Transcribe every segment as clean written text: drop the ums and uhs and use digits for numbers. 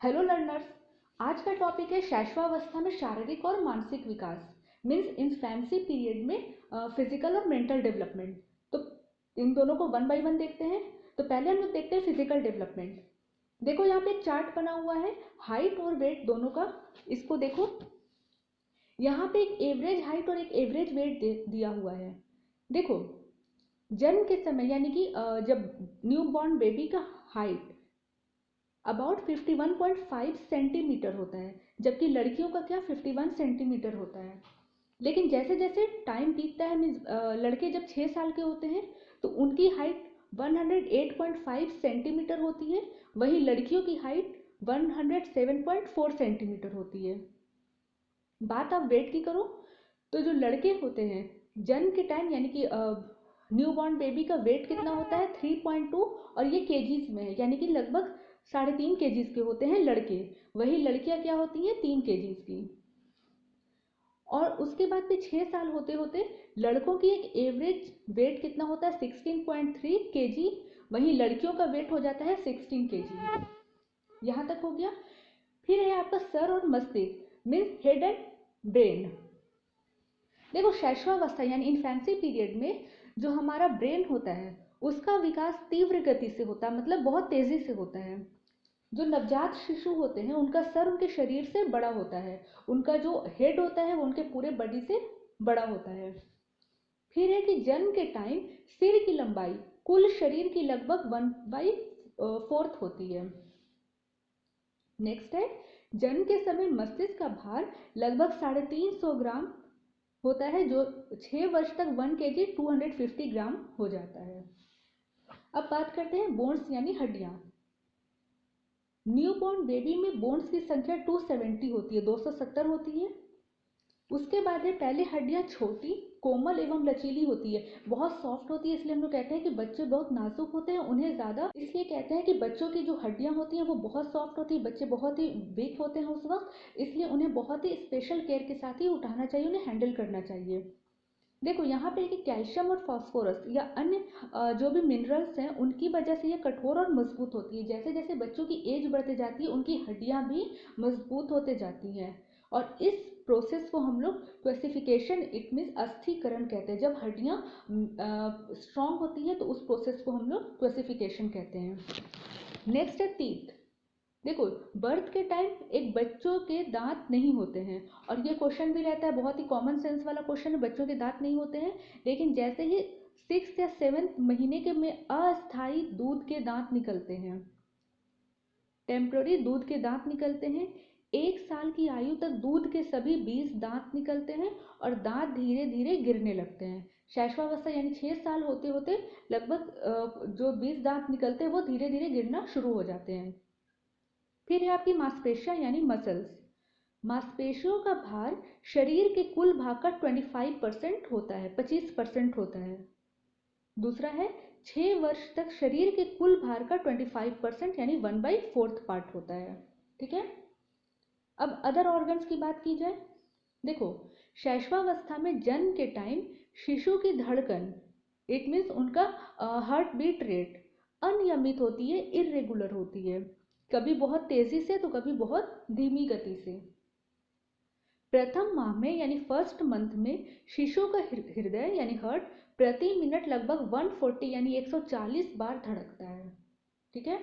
Hello learners. आज का topic है शैशवावस्था में शारीरिक और मानसिक विकास, मीन्स इन्फेंसी पीरियड में फिजिकल और मेंटल डेवलपमेंट। तो इन दोनों को वन बाय वन देखते हैं। तो पहले हम लोग देखते हैं फिजिकल डेवलपमेंट। देखो यहाँ पे एक चार्ट बना हुआ है हाइट और वेट दोनों का। इसको देखो, यहाँ पे एक एवरेज हाइट और एक एवरेज वेट दिया हुआ है। देखो, जन्म के समय यानी कि जब न्यू बॉर्न बेबी का हाइट अबाउट 51.5 सेंटीमीटर होता है, जबकि लड़कियों का क्या 51 सेंटीमीटर होता है। लेकिन जैसे जैसे टाइम बीतता है, मीन्स लड़के जब 6 साल के होते हैं तो उनकी हाइट 108.5 सेंटीमीटर होती है, वहीं लड़कियों की हाइट 107.4 सेंटीमीटर होती है। बात आप वेट की करो तो जो लड़के होते हैं जन्म के टाइम यानी कि न्यू बॉर्न बेबी का वेट कितना होता है 3.2, और ये केजीज में है, यानी कि लगभग 3.5 केजीज के होते हैं लड़के। वही लड़कियां क्या होती हैं 3 केजीज की। और उसके बाद फिर 6 साल होते होते लड़कों की एक एवरेज वेट कितना होता है 16.3 केजी, वहीं लड़कियों का वेट हो जाता है 16 केजी। यहाँ तक हो गया। फिर है आपका सर और मस्तिष्क, मीन्स हेड एंड ब्रेन। देखो, शैशवावस्था यानी इन्फेंसी पीरियड में जो हमारा ब्रेन होता है उसका विकास तीव्र गति से होता है, मतलब बहुत तेजी से होता है। जो नवजात शिशु होते हैं उनका सर उनके शरीर से बड़ा होता है, उनका जो हेड होता है वो उनके पूरे बॉडी से बड़ा होता है। फिर है कि जन्म के टाइम सिर की लंबाई कुल शरीर की लगभग 1/4 होती है। नेक्स्ट है, जन्म के समय मस्तिष्क का भार लगभग 350 ग्राम होता है, जो 6 वर्ष तक 1 केजी 250 ग्राम हो जाता है। अब बात करते हैं बोन्स यानी हड्डियां। न्यूबॉर्न बेबी में बोन्स की संख्या 270 होती है, 270 होती है। उसके बाद है पहले हड्डियां छोटी, कोमल एवं लचीली होती है, बहुत सॉफ्ट होती है। इसलिए हम लोग कहते हैं कि बच्चे बहुत नाजुक होते हैं, उन्हें ज़्यादा इसलिए कहते हैं कि बच्चों की जो हड्डियां होती हैं वो बहुत सॉफ्ट होती है, बच्चे बहुत ही वीक होते हैं उस वक्त, इसलिए उन्हें बहुत ही स्पेशल केयर के साथ ही उठाना चाहिए, उन्हें हैंडल करना चाहिए। देखो यहाँ पे कि कैल्शियम और फास्फोरस या अन्य जो भी मिनरल्स हैं उनकी वजह से ये कठोर और मजबूत होती है। जैसे जैसे बच्चों की एज बढ़ते जाती है उनकी हड्डियां भी मजबूत होते जाती हैं, और इस प्रोसेस को हम लोग क्वेसिफिकेशन, इट मीन्स अस्थिकरण कहते हैं। जब हड्डियां स्ट्रांग होती हैं तो उस प्रोसेस को हम लोग क्वेसिफिकेशन कहते हैं। नेक्स्ट है टीथ। देखो, बर्थ के टाइम एक बच्चों के दांत नहीं होते हैं, और ये क्वेश्चन भी रहता है, बहुत ही कॉमन सेंस वाला क्वेश्चन है, बच्चों के दांत नहीं होते हैं। लेकिन जैसे ही 6 या 7 महीने के में अस्थायी दूध के दांत निकलते हैं, टेम्पररी दूध के दांत निकलते हैं। 1 साल की आयु तक दूध के सभी 20 दांत निकलते हैं और दांत धीरे धीरे गिरने लगते हैं। शैशवावस्था यानी 6 साल होते होते लगभग जो 20 दांत निकलते हैं वो धीरे धीरे गिरना शुरू हो जाते हैं। फिर है आपकी मांसपेशियां यानी मसल्स। मांसपेशियों का भार शरीर के कुल भाग का 25% होता है, 25% होता है। दूसरा है 6 वर्ष तक शरीर के कुल भार का 25% यानी 1/4 पार्ट होता है। ठीक है। अब अदर ऑर्गन्स की बात की जाए। देखो, शैशवावस्था में जन्म के टाइम शिशु की धड़कन, इट मीन्स उनका हार्ट बीट रेट अनियमित होती है, इरेगुलर होती है, कभी बहुत तेजी से तो कभी बहुत धीमी गति से। प्रथम माह में यानी फर्स्ट मंथ में शिशु का हृदय यानी हार्ट प्रति मिनट लगभग 140 यानी 140 बार धड़कता है। ठीक है।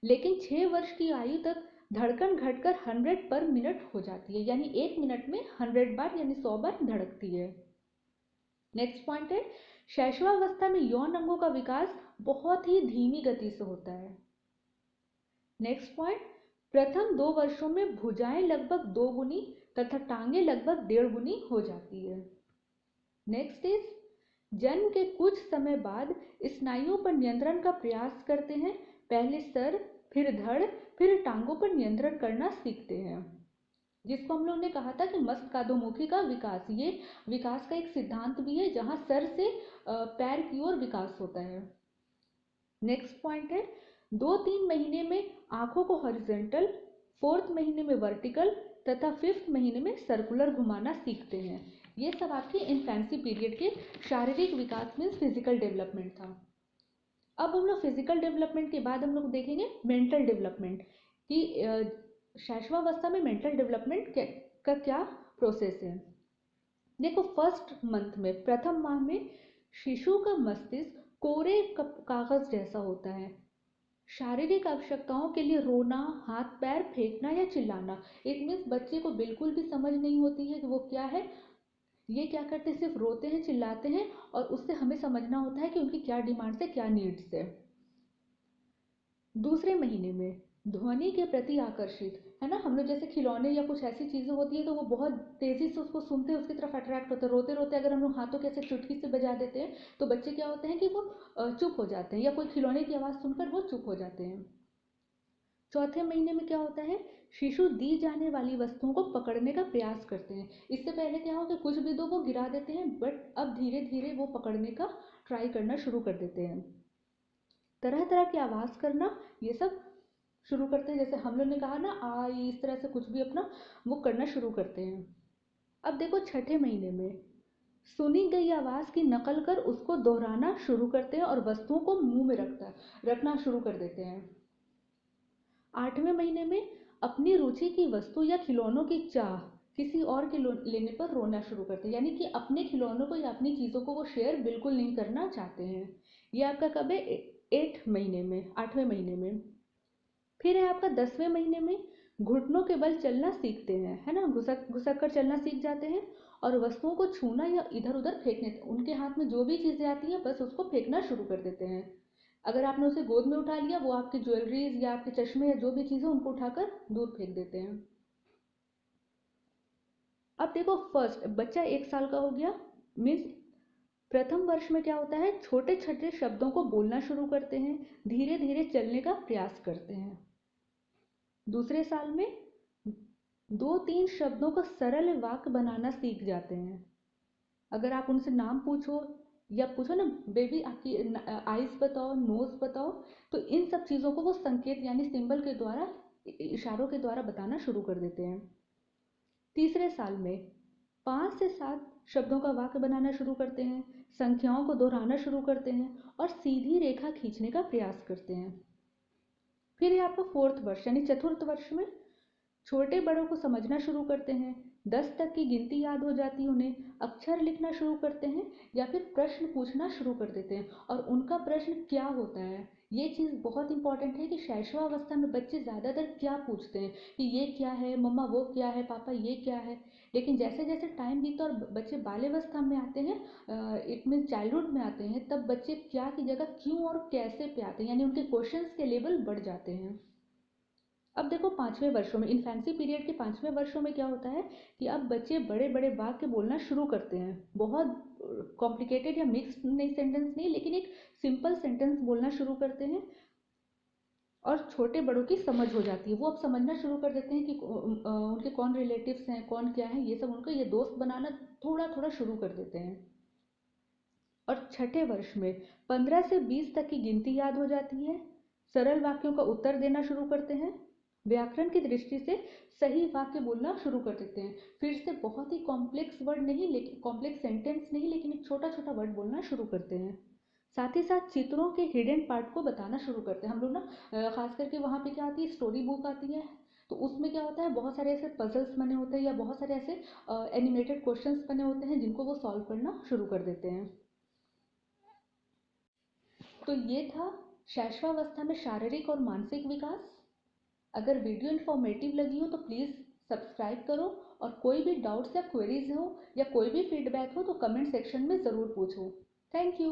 लेकिन 6 वर्ष की आयु तक धड़कन घटकर 100 पर मिनट हो जाती है, यानी 1 मिनट में 100 बार यानी 100 बार धड़कती है। नेक्स्ट पॉइंट है, शैशवावस्था में यौन अंगों का विकास बहुत ही धीमी गति से होता है। नेक्स्ट पॉइंट, प्रथम 2 वर्षों में भुजाएं लगभग 2 गुनी तथा टांगे लगभग 1.5 गुनी हो जाती है। नेक्स्ट इज, जन्म के कुछ समय बाद स्नायुओं पर नियंत्रण का प्रयास करते हैं, पहले सर, फिर धड़, फिर टांगों पर नियंत्रण करना सीखते हैं, जिसको हम लोग ने कहा था कि मस्तिष्काधोमुखी का विकास। ये विकास का एक सिद्धांत भी है जहां सर से पैर की ओर विकास होता है। नेक्स्ट पॉइंट है, 2-3 महीने में आंखों को हॉरिजॉन्टल, 4th महीने में वर्टिकल तथा 5th महीने में सर्कुलर घुमाना सीखते हैं। ये सब आपके इन्फेंसी पीरियड के शारीरिक विकास मीन्स फिजिकल डेवलपमेंट था। अब हम लोग फिजिकल डेवलपमेंट के बाद हम लोग देखेंगे मेंटल डेवलपमेंट, कि शैशवावस्था में मेंटल डेवलपमेंट का क्या प्रोसेस है। देखो फर्स्ट मंथ में, प्रथम माह में शिशु का मस्तिष्क कोरे कागज जैसा होता है। शारीरिक आवश्यकताओं के लिए रोना, हाथ पैर फेंकना या चिल्लाना, इट मीन्स बच्चे को बिल्कुल भी समझ नहीं होती है कि वो क्या है, ये क्या करते हैं, सिर्फ रोते हैं चिल्लाते हैं, और उससे हमें समझना होता है कि उनकी क्या डिमांड्स है, क्या नीड्स है। दूसरे महीने में ध्वनि के प्रति आकर्षित, है ना, हम लोग जैसे खिलौने या कुछ ऐसी चीजें होती है तो वो बहुत तेजी से उसको सुनते हैं, उसकी तरफ अट्रैक्ट होते हैं। रोते रोते अगर हम लोग हाथों के ऐसे चुटकी से बजा देते हैं तो बच्चे क्या होते हैं कि वो चुप हो जाते हैं, या कोई खिलौने की आवाज सुनकर वो चुप हो जाते हैं। चौथे महीने में क्या होता है, शिशु दी जाने वाली वस्तुओं को पकड़ने का प्रयास करते हैं। इससे पहले क्या हो कि कुछ भी दो वो गिरा देते हैं, बट अब धीरे धीरे वो पकड़ने का ट्राई करना शुरू कर देते हैं। तरह तरह की आवाज करना, ये सब शुरू करते हैं, जैसे हम लोग ने कहा ना आई, इस तरह से कुछ भी अपना वो करना शुरू करते हैं। अब देखो छठे महीने में सुनी गई आवाज की नकल कर उसको दोहराना शुरू करते हैं और वस्तुओं को मुंह में रखना शुरू कर देते हैं। आठवें महीने में अपनी रुचि की वस्तु या खिलौनों की चाह किसी और के लेने पर रोना शुरू करते हैं, यानी कि अपने खिलौनों को या अपनी चीज़ों को वो शेयर बिल्कुल नहीं करना चाहते हैं। ये आपका कब है, 8 महीने में, 8वें महीने में। फिर है आपका 10वें महीने में, घुटनों के बल चलना सीखते हैं, है ना, घुसक घुसक कर चलना सीख जाते हैं, और वस्तुओं को छूना या इधर उधर फेंकने, उनके हाथ में जो भी चीज़ें आती हैं बस उसको फेंकना शुरू कर देते हैं। अगर आपने उसे गोद में उठा लिया, वो आपकी ज्वेलरीज या आपके चश्मे या जो भी चीज़ें उनको उठाकर दूर फेंक देते हैं। अब देखो फर्स्ट बच्चा 1 साल का हो गया, मीन्स प्रथम वर्ष में क्या होता है, छोटे छोटे शब्दों को बोलना शुरू करते हैं, धीरे धीरे चलने का प्रयास करते हैं। दूसरे साल में 2-3 शब्दों का सरल वाक्य बनाना सीख जाते हैं। अगर आप उनसे नाम पूछो या पूछो ना बेबी आपकी आईज बताओ, नोज बताओ, तो इन सब चीज़ों को वो संकेत यानी सिंबल के द्वारा, इशारों के द्वारा बताना शुरू कर देते हैं। तीसरे साल में 5 से 7 शब्दों का वाक्य बनाना शुरू करते हैं, संख्याओं को दोहराना शुरू करते हैं और सीधी रेखा खींचने का प्रयास करते हैं। फिर ये आपका फोर्थ वर्ष यानी चतुर्थ वर्ष में छोटे बड़ों को समझना शुरू करते हैं, 10 तक की गिनती याद हो जाती है उन्हें, अक्षर लिखना शुरू करते हैं या फिर प्रश्न पूछना शुरू कर देते हैं। और उनका प्रश्न क्या होता है, ये चीज़ बहुत इंपॉर्टेंट है कि शैशवावस्था में बच्चे ज़्यादातर क्या पूछते हैं कि ये क्या है मम्मा, वो क्या है पापा, ये क्या है। लेकिन जैसे जैसे टाइम बीतता और बच्चे बाल्यावस्था में आते हैं, इट मीन चाइल्डहुड में आते हैं, तब बच्चे क्या की जगह क्यों और कैसे पे आते हैं, यानी उनके क्वेश्चंस के लेवल बढ़ जाते हैं। अब देखो 5वें वर्षों में, इन्फेंसी पीरियड के 5वें वर्षों में क्या होता है कि अब बच्चे बड़े बड़े वाक्य बोलना शुरू करते हैं, बहुत कॉम्प्लिकेटेड या मिक्स नहीं, सेंटेंस नहीं, लेकिन एक सिंपल सेंटेंस बोलना शुरू करते हैं और छोटे बड़ों की समझ हो जाती है। वो अब समझना शुरू कर देते हैं कि उनके कौन रिलेटिव्स हैं, कौन क्या है, ये सब उनको ये दोस्त बनाना थोड़ा थोड़ा शुरू कर देते हैं। और छठे वर्ष में 15 से 20 तक की गिनती याद हो जाती है, सरल वाक्यों का उत्तर देना शुरू करते हैं, व्याकरण की दृष्टि से सही वाक्य बोलना शुरू कर देते हैं। फिर से बहुत ही कॉम्प्लेक्स वर्ड नहीं, लेकिन कॉम्प्लेक्स सेंटेंस नहीं, लेकिन एक छोटा छोटा वर्ड बोलना शुरू करते हैं। साथ ही साथ चित्रों के हिडन पार्ट को बताना शुरू करते हैं हम लोग ना, खास करके वहाँ पे क्या आती है, स्टोरी बुक आती है, तो उसमें क्या होता है, बहुत सारे ऐसे पजल्स बने होते हैं या बहुत सारे ऐसे एनिमेटेड क्वेश्चंस बने होते हैं जिनको वो सॉल्व करना शुरू कर देते हैं। तो ये था शैशवावस्था में शारीरिक और मानसिक विकास। अगर वीडियो इन्फॉर्मेटिव लगी हो तो प्लीज़ सब्सक्राइब करो, और कोई भी डाउट्स या क्वेरीज हो या कोई भी फीडबैक हो तो कमेंट सेक्शन में ज़रूर पूछो। Thank you.